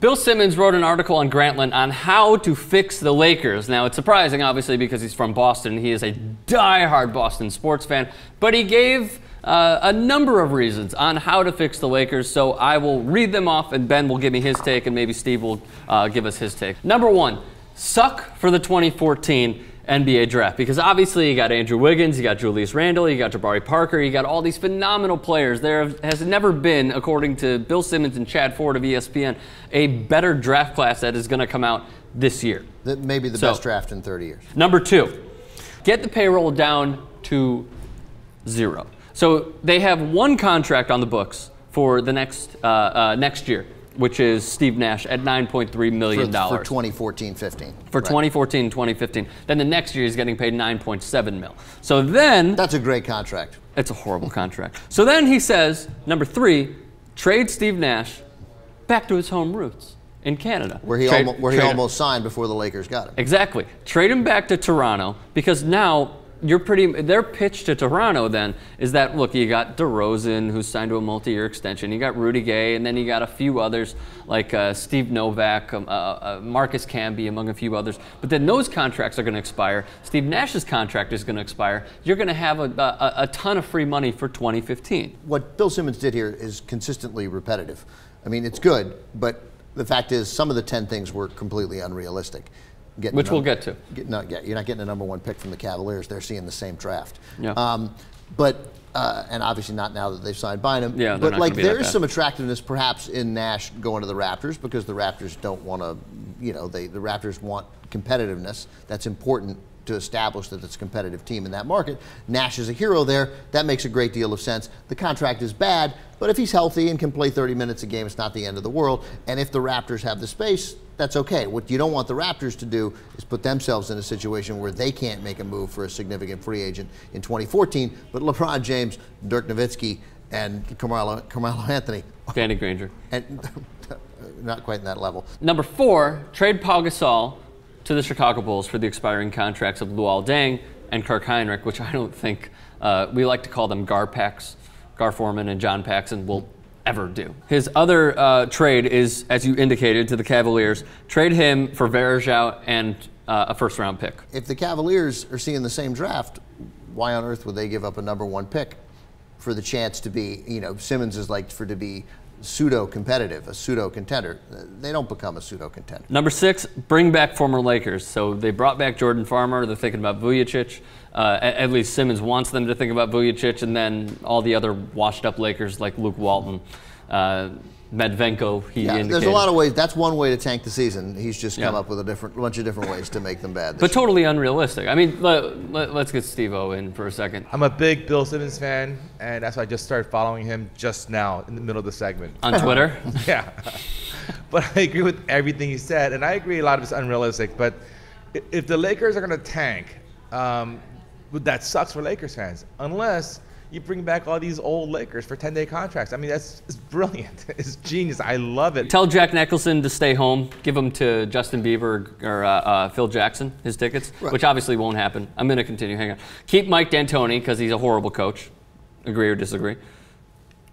Bill Simmons wrote an article on Grantland on how to fix the Lakers. Now, it's surprising, obviously, because he's from Boston. He is a die-hard Boston sports fan. But he gave a number of reasons on how to fix the Lakers. So I will read them off, and Ben will give me his take, and maybe Steve will give us his take. Number one, suck for the 2014 NBA draft, because obviously you got Andrew Wiggins, you got Julius Randle, you got Jabari Parker, you got all these phenomenal players. There has never been, according to Bill Simmons and Chad Ford of ESPN, a better draft class that is going to come out this year. That may be the best draft in 30 years. Number two, get the payroll down to 0. So they have one contract on the books for the next year, which is Steve Nash at $9.3 million. For 2014-15. For 2014 and 2015. Then the next year he's getting paid $9.7 million. So then... That's a great contract. It's a horrible contract. So then he says, number 3, trade Steve Nash back to his home roots in Canada. Where he almost signed before the Lakers got him. Exactly. Trade him back to Toronto, because now... their pitch to Toronto then is that, look, you got DeRozan, who's signed to a multi-year extension. You got Rudy Gay, and then you got a few others like Steve Novak, Marcus Camby, among a few others. But then those contracts are going to expire. Steve Nash's contract is going to expire. You're going to have a ton of free money for 2015. What Bill Simmons did here is consistently repetitive. I mean, it's good, but the fact is some of the 10 things were completely unrealistic. Which we'll get to. You're not getting a #1 pick from the Cavaliers. They're seeing the same draft. Yeah. And obviously not now that they've signed Bynum. Yeah, but like there is some attractiveness perhaps in Nash going to the Raptors, because the Raptors don't want to, the Raptors want competitiveness. That's important to establish that it's a competitive team in that market. Nash is a hero there. That makes a great deal of sense. The contract is bad, but if he's healthy and can play 30 minutes a game, it's not the end of the world. And if the Raptors have the space, that's okay. What you don't want the Raptors to do is put themselves in a situation where they can't make a move for a significant free agent in 2014, but LeBron James, Dirk Nowitzki, and Carmelo Anthony. Danny Granger. And not quite in that level. Number 4, trade Pau Gasol to the Chicago Bulls for the expiring contracts of Luol Deng and Kirk Heinrich, which I don't think, we like to call them Gar Pax, Gar Forman and John Paxson will ever do. His other trade is, as you indicated, to the Cavaliers. Trade him for Varejao and a first-round pick. If the Cavaliers are seeing the same draft, why on earth would they give up a #1 pick for the chance to be, Simmons is like to be pseudo-competitive, a pseudo-contender. They don't become a pseudo-contender. Number 6, bring back former Lakers. So they brought back Jordan Farmer. They're thinking about Vujacic. At least Simmons wants them to think about Vujacic, and then all the other washed-up Lakers like Luke Walton, Medvenko. There's a lot of ways. That's one way to tank the season. He's just come up with a bunch of different ways to make them bad. But totally unrealistic. I mean, let's get Steve-O in for a second. I'm a big Bill Simmons fan, and that's why I just started following him just now in the middle of the segment. On Twitter? Yeah. But I agree with everything he said, and I agree a lot of it's unrealistic. But if the Lakers are going to tank, that sucks for Lakers fans, unless you bring back all these old Lakers for 10-day contracts. I mean, it's brilliant. It's genius. I love it. Tell Jack Nicholson to stay home. Give them to Justin Bieber or Phil Jackson, his tickets, which obviously won't happen. I'm going to continue. Hang on. Keep Mike D'Antoni because he's a horrible coach. Agree or disagree?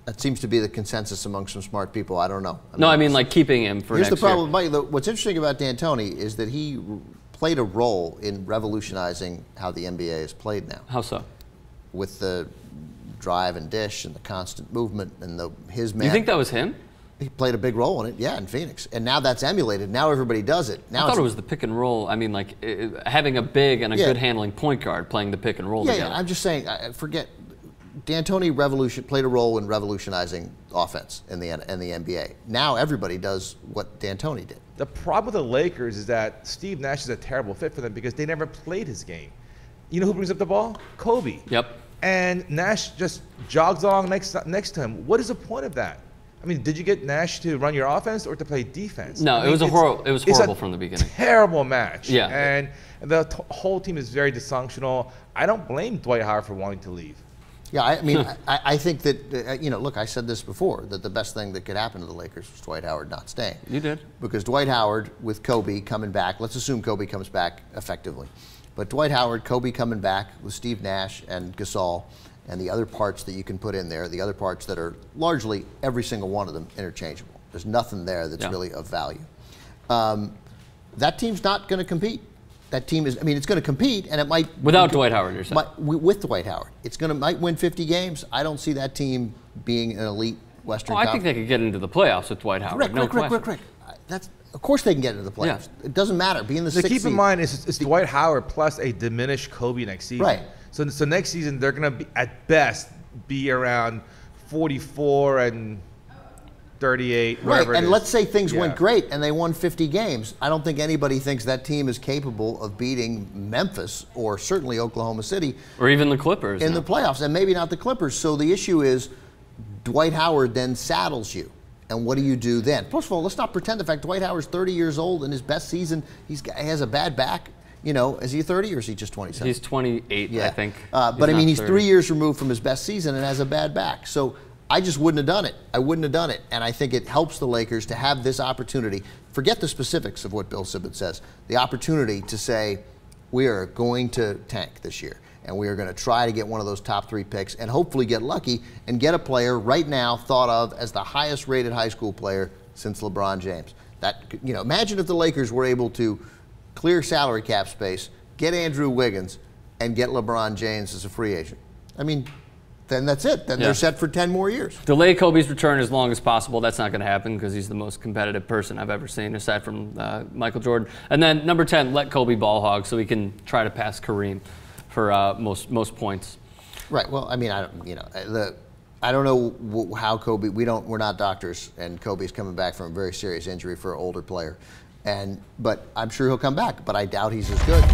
That seems to be the consensus among some smart people. I don't know. I mean like keeping him for next year. Here's the problem, Mike. What's interesting about D'Antoni is that he played a role in revolutionizing how the NBA is played now. How so? With the drive and dish and the constant movement and his man. You think that was him? He played a big role in it, yeah, in Phoenix. And now that's emulated. Now everybody does it. Now I thought it was the pick and roll. I mean, like having a big and a good handling point guard playing the pick and roll together. Yeah, I'm just saying, forget. D'Antoni played a role in revolutionizing offense in the NBA. Now everybody does what D'Antoni did. The problem with the Lakers is that Steve Nash is a terrible fit for them because they never played his game. You know who brings up the ball? Kobe. Yep. And Nash just jogs along next to him. What is the point of that? I mean, did you get Nash to run your offense or to play defense? No, it was horrible from the beginning. Terrible match. Yeah. And the whole team is very dysfunctional. I don't blame Dwight Howard for wanting to leave. Yeah, I mean, I think that, look, I said this before, that the best thing that could happen to the Lakers was Dwight Howard not staying. You did. Because Dwight Howard with Kobe coming back, let's assume Kobe comes back effectively. But Dwight Howard, Kobe coming back with Steve Nash and Gasol and the other parts that you can put in there, the other parts that are largely every single one of them interchangeable. There's nothing there that's really of value. That team's not going to compete. That team is, I mean, it's going to compete, and it might. Without Dwight Howard, you're saying? With Dwight Howard. Might win 50 games. I don't see that team being an elite Western Conference. I think they could get into the playoffs with Dwight Howard. Rick. Of course they can get into the playoffs. Yeah. It doesn't matter. Being the sixth keep in mind, it's Dwight Howard plus a diminished Kobe next season. Right. So next season, they're going to be, at best, be around 44 and 38, whatever it is. And let's say things went great and they won 50 games. I don't think anybody thinks that team is capable of beating Memphis or certainly Oklahoma City. Or even the Clippers. In the playoffs, and maybe not the Clippers. So the issue is Dwight Howard then saddles you. And what do you do then? First of all, let's not pretend the fact Dwight Howard's 30 years old in his best season. He has a bad back. You know, is he 30 or is he just 27? He's 28, I think. But I mean, he's 3 years removed from his best season and has a bad back. So I just wouldn't have done it. I wouldn't have done it. And I think it helps the Lakers to have this opportunity. Forget the specifics of what Bill Simmons says. The opportunity to say, we are going to tank this year. And we are going to try to get one of those top 3 picks and hopefully get lucky and get a player right now thought of as the highest rated high school player since LeBron James. That, you know, imagine if the Lakers were able to clear salary cap space, get Andrew Wiggins, and get LeBron James as a free agent. I mean, then that's it. Then they're set for 10 more years. Delay Kobe's return as long as possible. That's not going to happen because he's the most competitive person I've ever seen, aside from Michael Jordan. And then number 10, let Kobe ball hog so he can try to pass Kareem for most points. Right. Well, I mean, I don't know how Kobe. We're not doctors, and Kobe's coming back from a very serious injury for an older player, but I'm sure he'll come back. But I doubt he's as good.